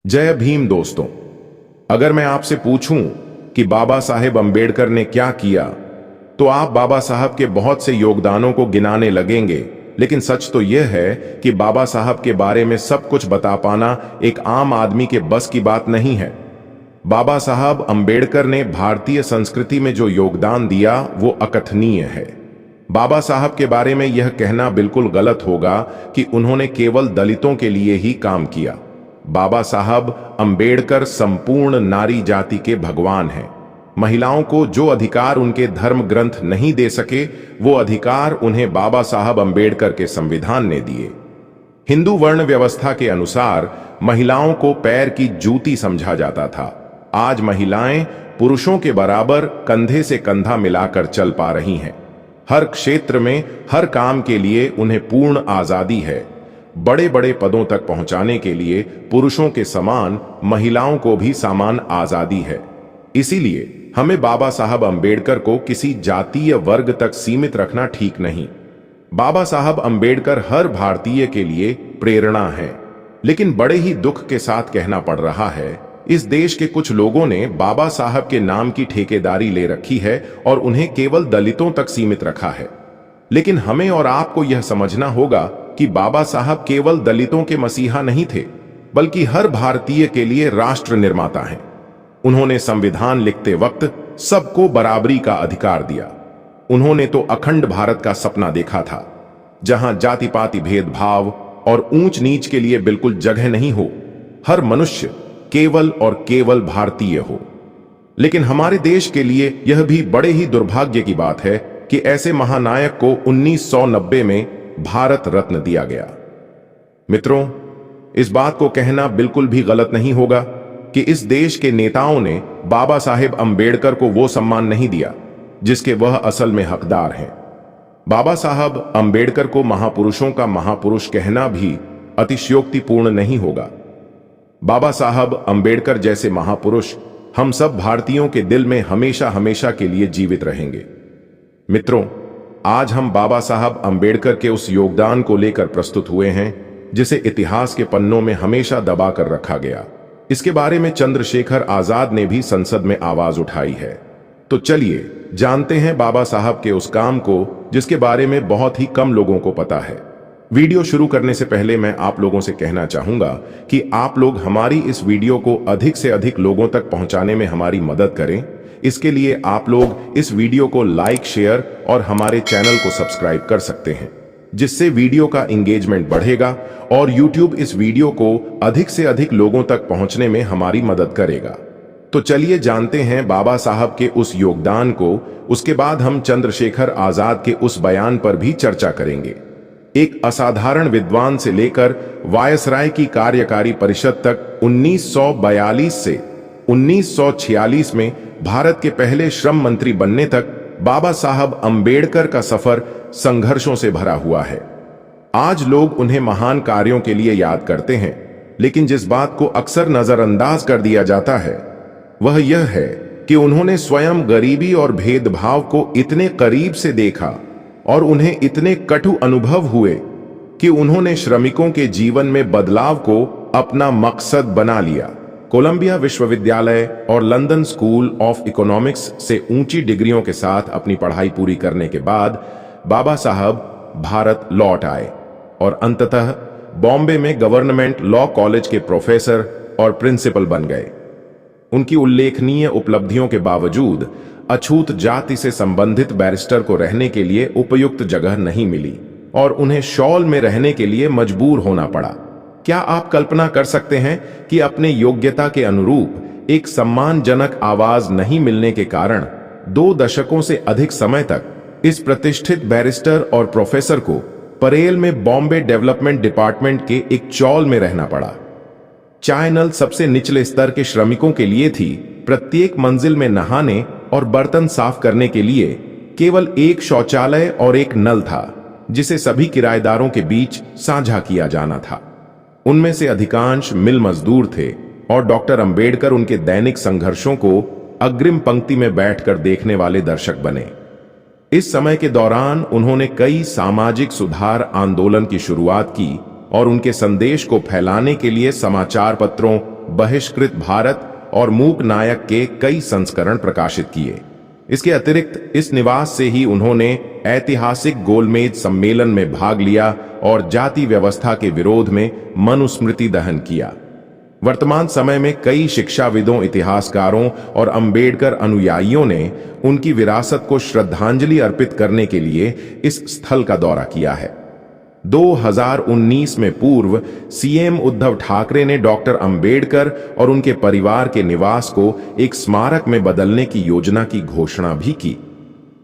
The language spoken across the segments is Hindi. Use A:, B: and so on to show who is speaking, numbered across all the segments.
A: जय भीम दोस्तों। अगर मैं आपसे पूछूं कि बाबा साहेब अंबेडकर ने क्या किया तो आप बाबा साहब के बहुत से योगदानों को गिनाने लगेंगे, लेकिन सच तो यह है कि बाबा साहब के बारे में सब कुछ बता पाना एक आम आदमी के बस की बात नहीं है। बाबा साहब अंबेडकर ने भारतीय संस्कृति में जो योगदान दिया वो अकथनीय है। बाबा साहब के बारे में यह कहना बिल्कुल गलत होगा कि उन्होंने केवल दलितों के लिए ही काम किया। बाबा साहब अंबेडकर संपूर्ण नारी जाति के भगवान हैं। महिलाओं को जो अधिकार उनके धर्म ग्रंथ नहीं दे सके, वो अधिकार उन्हें बाबा साहब अंबेडकर के संविधान ने दिए। हिंदू वर्ण व्यवस्था के अनुसार महिलाओं को पैर की जूती समझा जाता था। आज महिलाएं पुरुषों के बराबर कंधे से कंधा मिलाकर चल पा रही हैं। हर क्षेत्र में हर काम के लिए उन्हें पूर्ण आजादी है। बड़े बड़े पदों तक पहुंचाने के लिए पुरुषों के समान महिलाओं को भी समान आजादी है। इसीलिए हमें बाबा साहब अंबेडकर को किसी जातीय वर्ग तक सीमित रखना ठीक नहीं। बाबा साहब अंबेडकर हर भारतीय के लिए प्रेरणा है, लेकिन बड़े ही दुख के साथ कहना पड़ रहा है, इस देश के कुछ लोगों ने बाबा साहब के नाम की ठेकेदारी ले रखी है और उन्हें केवल दलितों तक सीमित रखा है। लेकिन हमें और आपको यह समझना होगा कि बाबा साहब केवल दलितों के मसीहा नहीं थे, बल्कि हर भारतीय के लिए राष्ट्र निर्माता हैं। उन्होंने संविधान लिखते वक्त सबको बराबरी का अधिकार दिया। उन्होंने तो अखंड भारत का सपना देखा था, जहां जाति पाति भेदभाव और ऊंच नीच के लिए बिल्कुल जगह नहीं हो, हर मनुष्य केवल और केवल भारतीय हो। लेकिन हमारे देश के लिए यह भी बड़े ही दुर्भाग्य की बात है कि ऐसे महानायक को 1990 में भारत रत्न दिया गया। मित्रों, इस बात को कहना बिल्कुल भी गलत नहीं होगा कि इस देश के नेताओं ने बाबा साहेब अंबेडकर को वो सम्मान नहीं दिया जिसके वह असल में हकदार हैं। बाबा साहब अंबेडकर को महापुरुषों का महापुरुष कहना भी अतिशयोक्तिपूर्ण नहीं होगा। बाबा साहब अंबेडकर जैसे महापुरुष हम सब भारतीयों के दिल में हमेशा हमेशा के लिए जीवित रहेंगे। मित्रों, आज हम बाबा साहब अंबेडकर के उस योगदान को लेकर प्रस्तुत हुए हैं जिसे इतिहास के पन्नों में हमेशा दबा कर रखा गया। इसके बारे में चंद्रशेखर आजाद ने भी संसद में आवाज उठाई है। तो चलिए जानते हैं बाबा साहब के उस काम को जिसके बारे में बहुत ही कम लोगों को पता है। वीडियो शुरू करने से पहले मैं आप लोगों से कहना चाहूंगा कि आप लोग हमारी इस वीडियो को अधिक से अधिक लोगों तक पहुंचाने में हमारी मदद करें। इसके लिए आप लोग इस वीडियो को लाइक, शेयर और हमारे चैनल को सब्सक्राइब कर सकते हैं, जिससे वीडियो का एंगेजमेंट बढ़ेगा और YouTube इस वीडियो को अधिक से अधिक लोगों तक पहुंचने में हमारी मदद करेगा। तो चलिए जानते हैं बाबा साहब के उस योगदान को। उसके बाद हम चंद्रशेखर आजाद के उस बयान पर भी चर्चा करेंगे। एक असाधारण विद्वान से लेकर वायसराय की कार्यकारी परिषद तक 1942 से 1946 में भारत के पहले श्रम मंत्री बनने तक बाबा साहब अंबेडकर का सफर संघर्षों से भरा हुआ है। आज लोग उन्हें महान कार्यों के लिए याद करते हैं, लेकिन जिस बात को अक्सर नजरअंदाज कर दिया जाता है वह यह है कि उन्होंने स्वयं गरीबी और भेदभाव को इतने करीब से देखा और उन्हें इतने कटु अनुभव हुए कि उन्होंने श्रमिकों के जीवन में बदलाव को अपना मकसद बना लिया। कोलंबिया विश्वविद्यालय और लंदन स्कूल ऑफ इकोनॉमिक्स से ऊंची डिग्रियों के साथ अपनी पढ़ाई पूरी करने के बाद बाबा साहब भारत लौट आए और अंततः बॉम्बे में गवर्नमेंट लॉ कॉलेज के प्रोफेसर और प्रिंसिपल बन गए। उनकी उल्लेखनीय उपलब्धियों के बावजूद अछूत जाति से संबंधित बैरिस्टर को रहने के लिए उपयुक्त जगह नहीं मिली और उन्हें शॉल में रहने के लिए मजबूर होना पड़ा। क्या आप कल्पना कर सकते हैं कि अपने योग्यता के अनुरूप एक सम्मानजनक आवाज नहीं मिलने के कारण 2 दशकों से अधिक समय तक इस प्रतिष्ठित बैरिस्टर और प्रोफेसर को परेल में बॉम्बे डेवलपमेंट डिपार्टमेंट के एक चॉल में रहना पड़ा। चाय नल सबसे निचले स्तर के श्रमिकों के लिए थी। प्रत्येक मंजिल में नहाने और बर्तन साफ करने के लिए केवल एक शौचालय और एक नल था, जिसे सभी किराएदारों के बीच साझा किया जाना था। उनमें से अधिकांश मिल मजदूर थे और डॉक्टर अंबेडकर उनके दैनिक संघर्षों को अग्रिम पंक्ति में बैठकर देखने वाले दर्शक बने। इस समय के दौरान उन्होंने कई सामाजिक सुधार आंदोलन की शुरुआत की और उनके संदेश को फैलाने के लिए समाचार पत्रों बहिष्कृत भारत और मूक नायक के कई संस्करण प्रकाशित किए। इसके अतिरिक्त इस निवास से ही उन्होंने ऐतिहासिक गोलमेज सम्मेलन में भाग लिया और जाति व्यवस्था के विरोध में मनुस्मृति दहन किया। वर्तमान समय में कई शिक्षाविदों, इतिहासकारों और अंबेडकर अनुयायियों ने उनकी विरासत को श्रद्धांजलि अर्पित करने के लिए इस स्थल का दौरा किया है। 2019 में पूर्व सीएम उद्धव ठाकरे ने डॉक्टर अंबेडकर और उनके परिवार के निवास को एक स्मारक में बदलने की योजना की घोषणा भी की।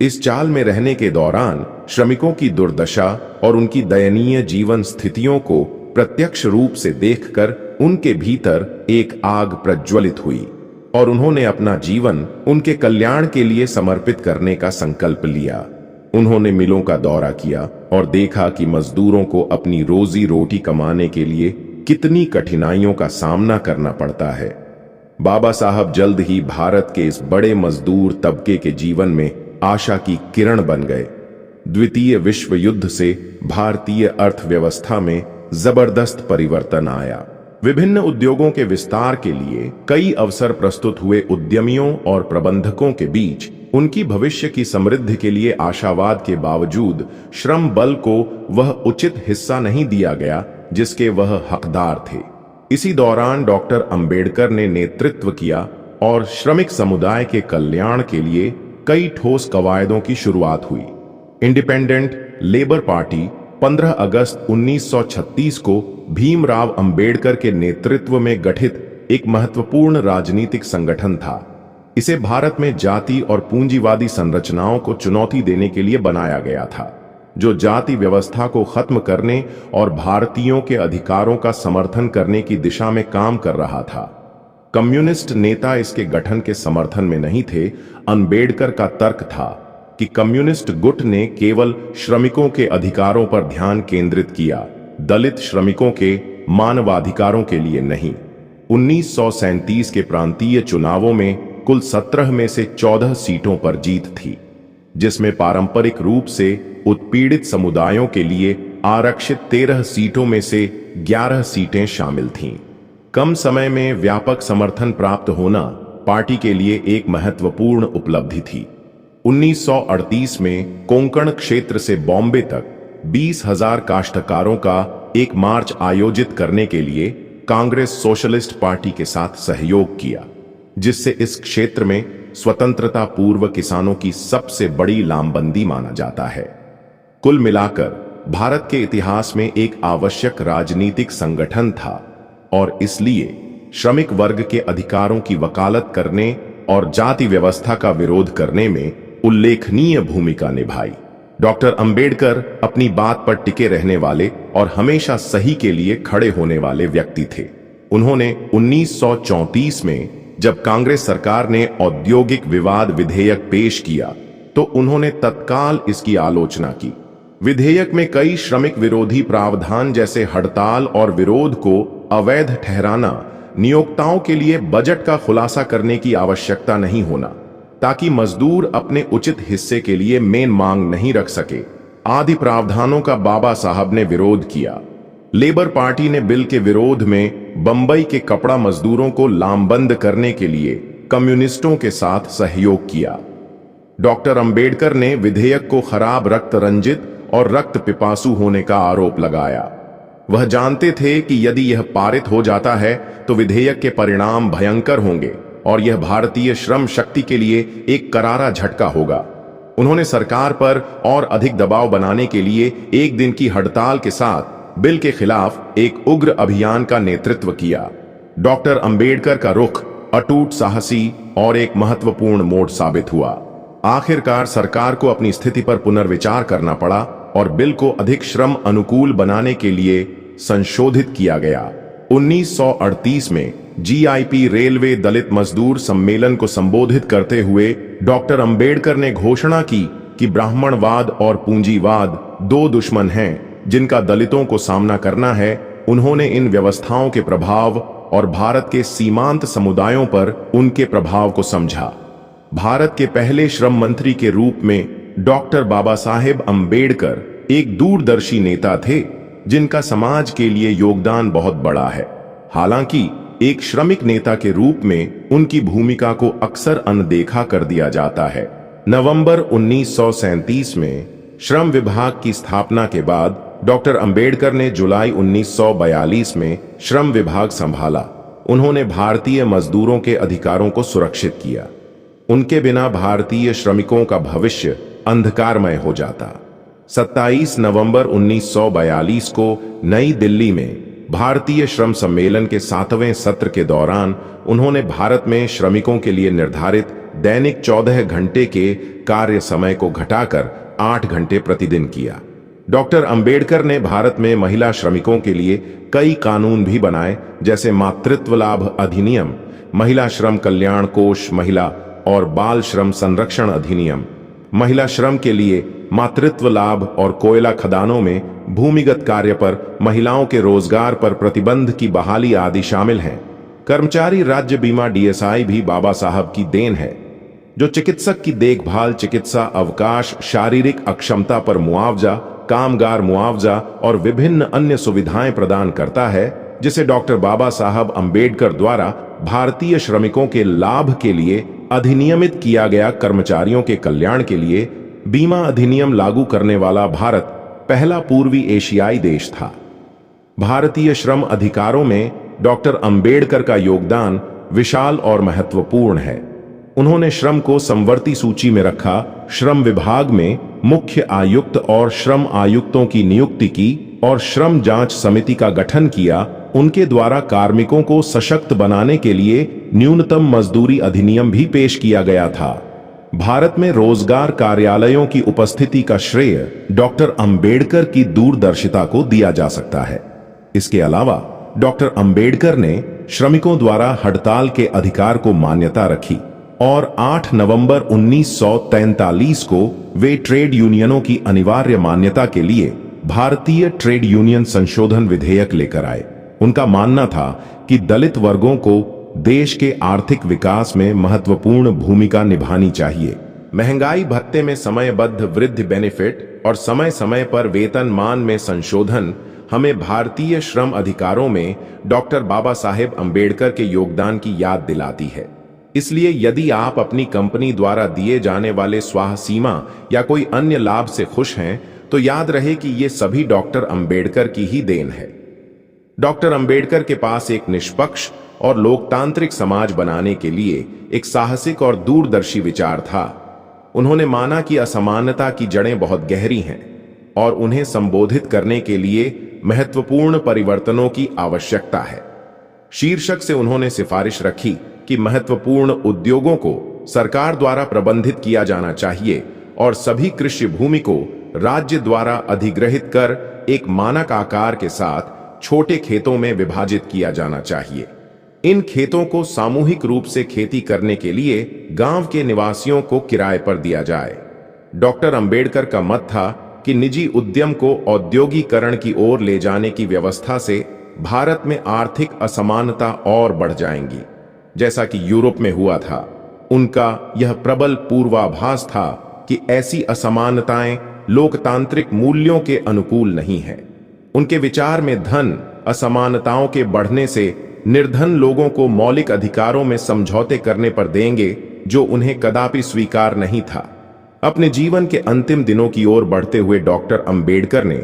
A: इस चाल में रहने के दौरान श्रमिकों की दुर्दशा और उनकी दयनीय जीवन स्थितियों को प्रत्यक्ष रूप से देखकर उनके भीतर एक आग प्रज्वलित हुई और उन्होंने अपना जीवन उनके कल्याण के लिए समर्पित करने का संकल्प लिया। उन्होंने मिलों का दौरा किया और देखा कि मजदूरों को अपनी रोजी रोटी कमाने के लिए कितनी कठिनाइयों का सामना करना पड़ता है। बाबा साहब जल्द ही भारत के इस बड़े मजदूर तबके के जीवन में आशा की किरण बन गए। द्वितीय विश्व युद्ध से भारतीय अर्थव्यवस्था में जबरदस्त परिवर्तन आया। विभिन्न उद्योगों के विस्तार के लिए कई अवसर प्रस्तुत हुए। उद्यमियों और प्रबंधकों के बीच उनकी भविष्य की समृद्धि के लिए आशावाद के बावजूद श्रम बल को वह उचित हिस्सा नहीं दिया गया जिसके वह हकदार थे। इसी दौरान डॉक्टर अंबेडकर ने नेतृत्व किया और श्रमिक समुदाय के कल्याण के लिए कई ठोस कवायदों की शुरुआत हुई। इंडिपेंडेंट लेबर पार्टी 15 अगस्त 1936 को भीमराव अंबेडकर के नेतृत्व में गठित एक महत्वपूर्ण राजनीतिक संगठन था। इसे भारत में जाति और पूंजीवादी संरचनाओं को चुनौती देने के लिए बनाया गया था, जो जाति व्यवस्था को खत्म करने और भारतीयों के अधिकारों का समर्थन करने की दिशा में काम कर रहा था। कम्युनिस्ट नेता इसके गठन के समर्थन में नहीं थे। अंबेडकर का तर्क था कि कम्युनिस्ट गुट ने केवल श्रमिकों के अधिकारों पर ध्यान केंद्रित किया, दलित श्रमिकों के मानवाधिकारों के लिए नहीं। 1937 के प्रांतीय चुनावों में कुल 17 में से 14 सीटों पर जीत थी, जिसमें पारंपरिक रूप से उत्पीड़ित समुदायों के लिए आरक्षित 13 सीटों में से 11 सीटें शामिल थीं। कम समय में व्यापक समर्थन प्राप्त होना पार्टी के लिए एक महत्वपूर्ण उपलब्धि थी। 1938 में कोंकण क्षेत्र से बॉम्बे तक 20,000 काश्तकारों का एक मार्च आयोजित करने के लिए कांग्रेस सोशलिस्ट पार्टी के साथ सहयोग किया, जिससे इस क्षेत्र में स्वतंत्रता पूर्व किसानों की सबसे बड़ी लामबंदी माना जाता है। कुल मिलाकर भारत के इतिहास में एक आवश्यक राजनीतिक संगठन था और इसलिए श्रमिक वर्ग के अधिकारों की वकालत करने और जाति व्यवस्था का विरोध करने में उल्लेखनीय भूमिका निभाई। डॉक्टर अंबेडकर अपनी बात पर टिके रहने वाले और हमेशा सही के लिए खड़े होने वाले व्यक्ति थे। उन्होंने 1934 में जब कांग्रेस सरकार ने औद्योगिक विवाद विधेयक पेश किया तो उन्होंने तत्काल इसकी आलोचना की। विधेयक में कई श्रमिक विरोधी प्रावधान जैसे हड़ताल और विरोध को अवैध ठहराना, नियोक्ताओं के लिए बजट का खुलासा करने की आवश्यकता नहीं होना ताकि मजदूर अपने उचित हिस्से के लिए मेन मांग नहीं रख सके, आदि प्रावधानों का बाबा साहब ने विरोध किया। लेबर पार्टी ने बिल के विरोध में बंबई के कपड़ा मजदूरों को लामबंद करने के लिए कम्युनिस्टों के साथ सहयोग किया। डॉक्टर अंबेडकर ने विधेयक को खराब रक्त रंजित और रक्त पिपासु होने का आरोप लगाया। वह जानते थे कि यदि यह पारित हो जाता है तो विधेयक के परिणाम भयंकर होंगे और यह भारतीय श्रम शक्ति के लिए एक करारा झटका होगा। उन्होंने सरकार पर और अधिक दबाव बनाने के लिए एक दिन की हड़ताल के साथ बिल के खिलाफ एक उग्र अभियान का नेतृत्व किया। डॉक्टर अंबेडकर का रुख अटूट, साहसी और एक महत्वपूर्ण मोड़ साबित हुआ। आखिरकार सरकार को अपनी स्थिति पर पुनर्विचार करना पड़ा और बिल को अधिक श्रम अनुकूल बनाने के लिए संशोधित किया गया। 1938 में जीआईपी रेलवे दलित मजदूर सम्मेलन को संबोधित करते हुए डॉक्टर अंबेडकर ने घोषणा की कि ब्राह्मणवाद और पूंजीवाद दो दुश्मन हैं जिनका दलितों को सामना करना है। उन्होंने इन व्यवस्थाओं के प्रभाव और भारत के सीमांत समुदायों पर उनके प्रभाव को समझा। भारत के पहले श्रम मंत्री के रूप में डॉक्टर बाबा साहेब अंबेडकर एक दूरदर्शी नेता थे जिनका समाज के लिए योगदान बहुत बड़ा है। हालांकि एक श्रमिक नेता के रूप में उनकी भूमिका को अक्सर अनदेखा कर दिया जाता है। नवंबर 1937 में श्रम विभाग की स्थापना के बाद डॉक्टर अंबेडकर ने जुलाई 1942 में श्रम विभाग संभाला। उन्होंने भारतीय मजदूरों के अधिकारों को सुरक्षित किया। उनके बिना भारतीय श्रमिकों का भविष्य अंधकारमय हो जाता। 27 नवंबर 1942 को नई दिल्ली में भारतीय श्रम सम्मेलन के 7वें सत्र के दौरान उन्होंने भारत में श्रमिकों के लिए निर्धारित दैनिक 14 घंटे के कार्य समय को घटाकर 8 घंटे प्रतिदिन किया। डॉक्टर अंबेडकर ने भारत में महिला श्रमिकों के लिए कई कानून भी बनाए, जैसे मातृत्व लाभ अधिनियम, महिला श्रम कल्याण कोष, महिला और बाल श्रम संरक्षण अधिनियम। महिला श्रम के लिए मातृत्व लाभ और कोयला खदानों में भूमिगत कार्य पर महिलाओं के रोजगार पर प्रतिबंध की बहाली आदि शामिल हैं। कर्मचारी राज्य बीमा DSI भी बाबा साहब की देन है, जो चिकित्सक की देखभाल, चिकित्सा अवकाश, शारीरिक अक्षमता पर मुआवजा, कामगार मुआवजा और विभिन्न अन्य सुविधाएं प्रदान करता है, जिसे डॉक्टर बाबा साहब अंबेडकर द्वारा भारतीय श्रमिकों के लाभ के लिए अधिनियमित किया गया। कर्मचारियों के कल्याण के लिए बीमा अधिनियम लागू करने वाला भारत पहला पूर्वी एशियाई देश था। भारतीय श्रम अधिकारों में डॉक्टर अंबेडकर का योगदान विशाल और महत्वपूर्ण है। उन्होंने श्रम को समवर्ती सूची में रखा, श्रम विभाग में मुख्य आयुक्त और श्रम आयुक्तों की नियुक्ति की और श्रम जांच समिति का गठन किया। उनके द्वारा कार्मिकों को सशक्त बनाने के लिए न्यूनतम मजदूरी अधिनियम भी पेश किया गया था। भारत में रोजगार कार्यालयों की उपस्थिति का श्रेय डॉक्टर अंबेडकर की दूरदर्शिता को दिया जा सकता है। इसके अलावा डॉक्टर अंबेडकर ने श्रमिकों द्वारा हड़ताल के अधिकार को मान्यता रखी और 8 नवंबर 1943 को वे ट्रेड यूनियनों की अनिवार्य मान्यता के लिए भारतीय ट्रेड यूनियन संशोधन विधेयक लेकर आए। उनका मानना था कि दलित वर्गों को देश के आर्थिक विकास में महत्वपूर्ण भूमिका निभानी चाहिए। महंगाई भत्ते में समयबद्ध वृद्धि बेनिफिट और समय समय पर वेतनमान में संशोधन हमें भारतीय श्रम अधिकारों में डॉक्टर बाबा साहेब अंबेडकर के योगदान की याद दिलाती है। इसलिए यदि आप अपनी कंपनी द्वारा दिए जाने वाले स्वाह सीमा या कोई अन्य लाभ से खुश हैं, तो याद रहे कि ये सभी डॉक्टर अंबेडकर की ही देन है। डॉक्टर अंबेडकर के पास एक निष्पक्ष और लोकतांत्रिक समाज बनाने के लिए एक साहसिक और दूरदर्शी विचार था। उन्होंने माना कि असमानता की जड़ें बहुत गहरी हैं और उन्हें संबोधित करने के लिए महत्वपूर्ण परिवर्तनों की आवश्यकता है। शीर्षक से उन्होंने सिफारिश रखी कि महत्वपूर्ण उद्योगों को सरकार द्वारा प्रबंधित किया जाना चाहिए और सभी कृषि भूमि को राज्य द्वारा अधिग्रहित कर एक मानक आकार के साथ छोटे खेतों में विभाजित किया जाना चाहिए। इन खेतों को सामूहिक रूप से खेती करने के लिए गांव के निवासियों को किराए पर दिया जाए। डॉक्टर अंबेडकर का मत था कि निजी उद्यम को औद्योगिकरण की ओर ले जाने की व्यवस्था से भारत में आर्थिक असमानता और बढ़ जाएंगी, जैसा कि यूरोप में हुआ था। उनका यह प्रबल पूर्वाभास था कि ऐसी असमानताएं लोकतांत्रिक मूल्यों के अनुकूल नहीं है। उनके विचार में धन असमानताओं के बढ़ने से निर्धन लोगों को मौलिक अधिकारों में समझौते करने पर देंगे, जो उन्हें कदापि स्वीकार नहीं था। अपने जीवन के अंतिम दिनों की ओर बढ़ते हुए डॉक्टर अंबेडकर ने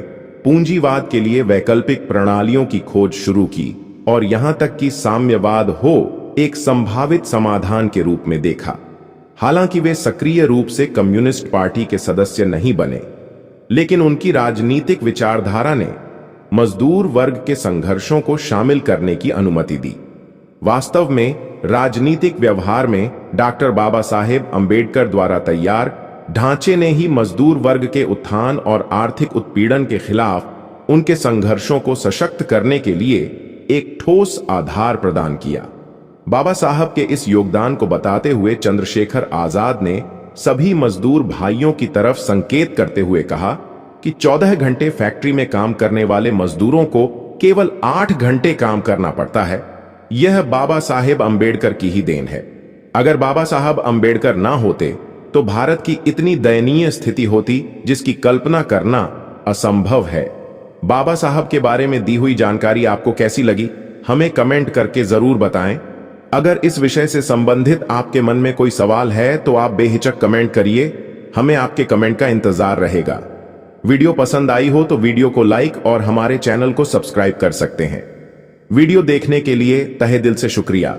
A: पूंजीवाद के लिए वैकल्पिक प्रणालियों की खोज शुरू की और यहां तक कि साम्यवाद हो एक संभावित समाधान के रूप में देखा। हालांकि वे सक्रिय रूप से कम्युनिस्ट पार्टी के सदस्य नहीं बने, लेकिन उनकी राजनीतिक विचारधारा ने मजदूर वर्ग के संघर्षों को शामिल करने की अनुमति दी। वास्तव में राजनीतिक व्यवहार में डॉक्टर बाबा साहेब अंबेडकर द्वारा तैयार ढांचे ने ही मजदूर वर्ग के उत्थान और आर्थिक उत्पीड़न के खिलाफ उनके संघर्षों को सशक्त करने के लिए एक ठोस आधार प्रदान किया। बाबा साहब के इस योगदान को बताते हुए चंद्रशेखर आजाद ने सभी मजदूर भाइयों की तरफ संकेत करते हुए कहा कि 14 घंटे फैक्ट्री में काम करने वाले मजदूरों को केवल 8 घंटे काम करना पड़ता है। यह बाबा साहेब अंबेडकर की ही देन है। अगर बाबा साहब अंबेडकर ना होते तो भारत की इतनी दयनीय स्थिति होती जिसकी कल्पना करना असंभव है। बाबा साहब के बारे में दी हुई जानकारी आपको कैसी लगी? हमें कमेंट करके जरूर बताएं। अगर इस विषय से संबंधित आपके मन में कोई सवाल है तो आप बेहिचक कमेंट करिए, हमें आपके कमेंट का इंतजार रहेगा। वीडियो पसंद आई हो तो वीडियो को लाइक और हमारे चैनल को सब्सक्राइब कर सकते हैं। वीडियो देखने के लिए तहे दिल से शुक्रिया।